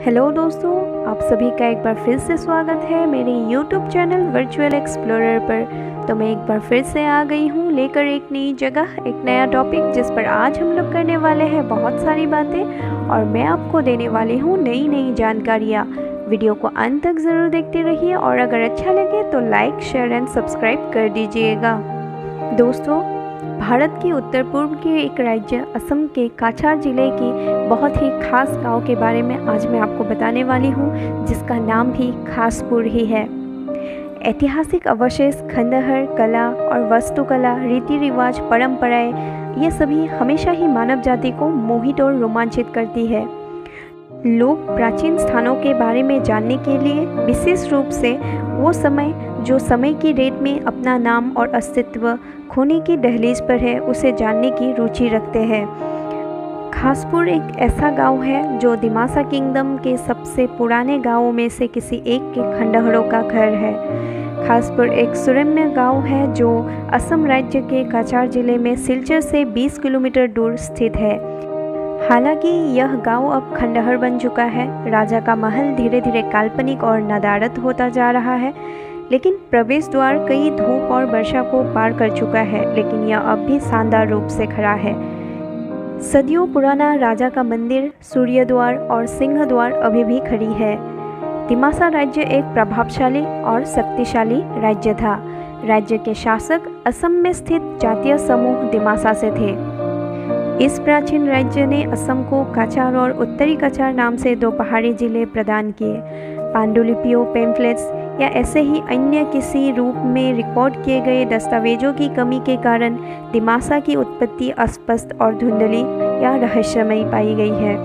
Hello दोस्तों, आप सभी का एक बार फिर से स्वागत है मेरे YouTube चैनल वर्चुअल एक्सप्लोरर पर। तो मैं एक बार फिर से आ गई हूँ लेकर एक नई जगह, एक नया टॉपिक, जिस पर आज हम लोग करने वाले हैं बहुत सारी बातें और मैं आपको देने वाली हूँ नई नई जानकारियाँ। वीडियो को अंत तक ज़रूर देखते रहिए और अगर अच्छा लगे तो लाइक, शेयर एंड सब्सक्राइब कर दीजिएगा। दोस्तों, भारत के उत्तर पूर्व के एक राज्य असम के काछार जिले की बहुत ही खास गांव के बारे में आज मैं आपको बताने वाली हूं, जिसका नाम भी खासपुर ही है। ऐतिहासिक अवशेष, खंडहर, कला और वास्तुकला, रीति रिवाज, परंपराएं, ये सभी हमेशा ही मानव जाति को मोहित और रोमांचित करती है। लोग प्राचीन स्थानों के बारे में जानने के लिए विशेष रूप से वो समय जो समय की रेत में अपना नाम और अस्तित्व खोने की दहलीज पर है, उसे जानने की रुचि रखते हैं। खासपुर एक ऐसा गांव है जो दिमासा किंगडम के सबसे पुराने गांवों में से किसी एक के खंडहरों का घर है। खासपुर एक सुरम्य गांव है जो असम राज्य के काछार जिले में सिलचर से 20 किलोमीटर दूर स्थित है। हालांकि यह गांव अब खंडहर बन चुका है। राजा का महल धीरे धीरे काल्पनिक और नदारद होता जा रहा है, लेकिन प्रवेश द्वार कई धूप और वर्षा को पार कर चुका है, लेकिन यह अब भी शानदार रूप से खड़ा है। सदियों पुराना राजा का मंदिर, सूर्य द्वार और सिंह द्वार अभी भी खड़ी है। दिमासा राज्य एक प्रभावशाली और शक्तिशाली राज्य था। राज्य के शासक असम में स्थित जातीय समूह दिमासा से थे। इस प्राचीन राज्य ने असम को काछार और उत्तरी काछार नाम से 2 पहाड़ी जिले प्रदान किए। पांडुलिपियों, पेम्फलेट्स या ऐसे ही अन्य किसी रूप में रिकॉर्ड किए गए दस्तावेजों की कमी के कारण दिमासा की उत्पत्ति अस्पष्ट और धुंधली या रहस्यमयी पाई गई है।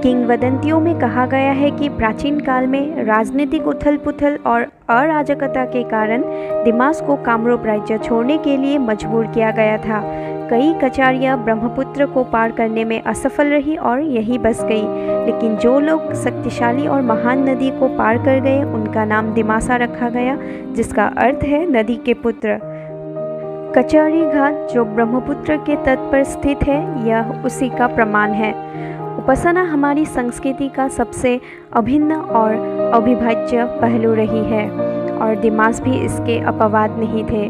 किंवदंतियों में कहा गया है कि प्राचीन काल में राजनीतिक उथल-पुथल और अराजकता के कारण दिमास को कामरूप राज्य छोड़ने के लिए मजबूर किया गया था। कई कचारियाँ ब्रह्मपुत्र को पार करने में असफल रही और यहीं बस गई, लेकिन जो लोग शक्तिशाली और महान नदी को पार कर गए उनका नाम दिमासा रखा गया, जिसका अर्थ है नदी के पुत्र। कचारी घाट जो ब्रह्मपुत्र के तट पर स्थित है, यह उसी का प्रमाण है। उपासना हमारी संस्कृति का सबसे अभिन्न और अविभाज्य पहलू रही है और दिमास भी इसके अपवाद नहीं थे।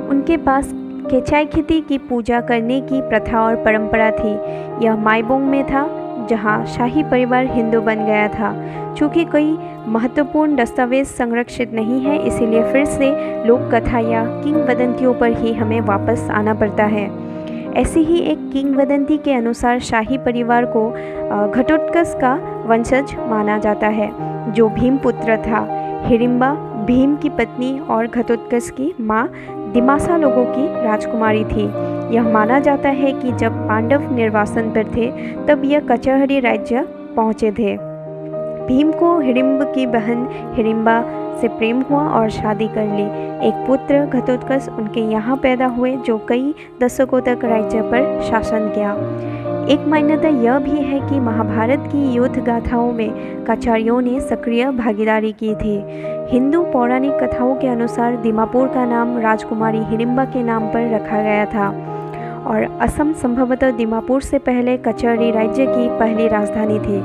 उनके पास केचाई खेती की पूजा करने की प्रथा और परंपरा थी। यह माईबोंग में था, जहां शाही परिवार हिंदू बन गया था। चूँकि कोई महत्वपूर्ण दस्तावेज संरक्षित नहीं है, इसीलिए फिर से लोक कथा या किंवदंतियों पर ही हमें वापस आना पड़ता है। ऐसी ही एक किंवदंती के अनुसार शाही परिवार को घटोत्कच का वंशज माना जाता है, जो भीमपुत्र था। हिडिंबा भीम की पत्नी और घटोत्कच की माँ दिमासा लोगों की राजकुमारी थी। यह माना जाता है कि जब पांडव निर्वासन पर थे तब यह कचहरी राज्य पहुँचे थे। भीम को हिडिंब की बहन हिडिंबा से प्रेम हुआ और शादी कर ली। एक पुत्र घटोत्कच उनके यहाँ पैदा हुए, जो कई दशकों तक राज्य पर शासन किया। एक मान्यता यह भी है कि महाभारत की युद्ध गाथाओं में कचारियों ने सक्रिय भागीदारी की थी। हिंदू पौराणिक कथाओं के अनुसार दिमापुर का नाम राजकुमारी हिडिंबा के नाम पर रखा गया था और असम संभवतः दिमापुर से पहले कचहरी राज्य की पहली राजधानी थी।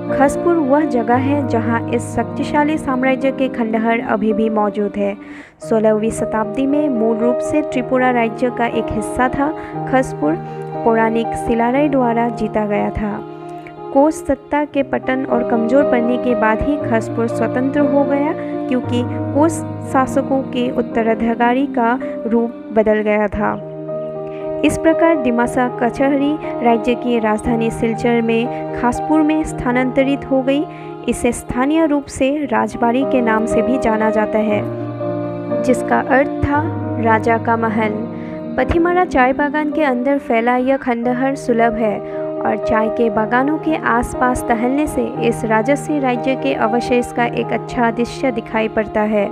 खासपुर वह जगह है जहां इस शक्तिशाली साम्राज्य के खंडहर अभी भी मौजूद है। 16वीं शताब्दी में मूल रूप से त्रिपुरा राज्य का एक हिस्सा था। खासपुर पौराणिक शिलाराय द्वारा जीता गया था। कोच सत्ता के पतन और कमजोर पड़ने के बाद ही खासपुर स्वतंत्र हो गया, क्योंकि कोच शासकों के उत्तराधिकारी का रूप बदल गया था। इस प्रकार दिमासा कचहरी राज्य की राजधानी सिलचर में खासपुर में स्थानांतरित हो गई। इसे स्थानीय रूप से राजबाड़ी के नाम से भी जाना जाता है, जिसका अर्थ था राजा का महल। पथिमरा चाय बागान के अंदर फैला यह खंडहर सुलभ है और चाय के बागानों के आसपास टहलने से इस राजसी राज्य के अवशेष का एक अच्छा दृश्य दिखाई पड़ता है।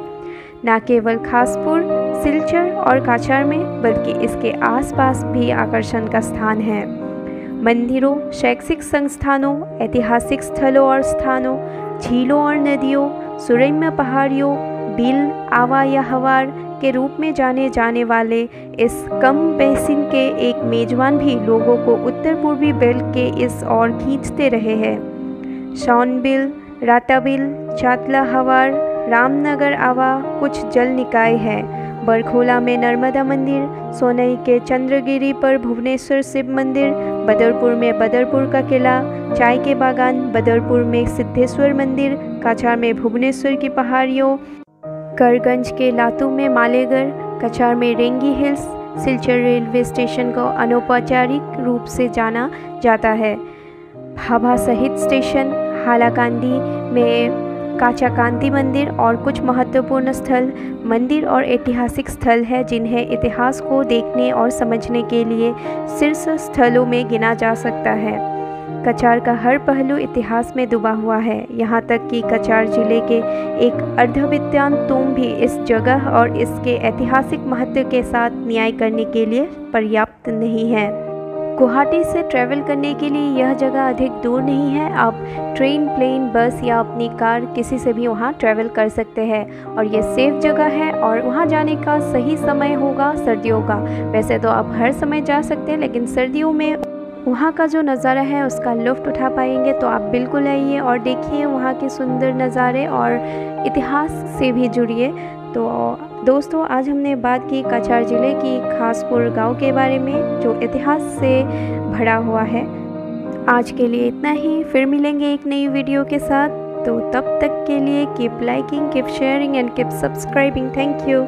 न केवल खासपुर, सिलचर और काछार में, बल्कि इसके आसपास भी आकर्षण का स्थान है। मंदिरों, शैक्षिक संस्थानों, ऐतिहासिक स्थलों और स्थानों, झीलों और नदियों, सुरम्य पहाड़ियों, बिल, आवा या हवार के रूप में जाने जाने वाले इस कम बेसिन के एक मेजबान भी लोगों को उत्तर पूर्वी बेल्ट के इस ओर खींचते रहे हैं। शौनबिल, राताबिल, चातला हवार, रामनगर आवा कुछ जल निकाय है। बरखोला में नर्मदा मंदिर, सोनई के चंद्रगिरी पर भुवनेश्वर शिव मंदिर, बदरपुर में बदरपुर का किला, चाय के बागान, बदरपुर में सिद्धेश्वर मंदिर, काछार में भुवनेश्वर की पहाड़ियों, करगंज के लातू में मालेगर, कछार में रेंगी हिल्स, सिलचर रेलवे स्टेशन को अनौपचारिक रूप से जाना जाता है। भाभा शहीद स्टेशन, हालाकांदी में काचाकांती मंदिर और कुछ महत्वपूर्ण स्थल, मंदिर और ऐतिहासिक स्थल हैं जिन्हें इतिहास को देखने और समझने के लिए शीर्ष स्थलों में गिना जा सकता है। कछार का हर पहलू इतिहास में डूबा हुआ है, यहाँ तक कि कछार जिले के एक अर्धविद्वान तुम भी इस जगह और इसके ऐतिहासिक महत्व के साथ न्याय करने के लिए पर्याप्त नहीं है। गुवाहाटी से ट्रैवल करने के लिए यह जगह अधिक दूर नहीं है। आप ट्रेन, प्लेन, बस या अपनी कार किसी से भी वहाँ ट्रैवल कर सकते हैं और ये सेफ़ जगह है। और वहाँ जाने का सही समय होगा सर्दियों का। वैसे तो आप हर समय जा सकते हैं, लेकिन सर्दियों में वहाँ का जो नज़ारा है उसका लुत्फ़ उठा पाएंगे तो आप बिल्कुल आइए और देखिए वहाँ के सुंदर नज़ारे और इतिहास से भी जुड़िए। तो दोस्तों, आज हमने बात की कछार ज़िले की खासपुर गांव के बारे में जो इतिहास से भरा हुआ है। आज के लिए इतना ही, फिर मिलेंगे एक नई वीडियो के साथ। तो तब तक के लिए keep liking, keep sharing and keep subscribing. Thank you.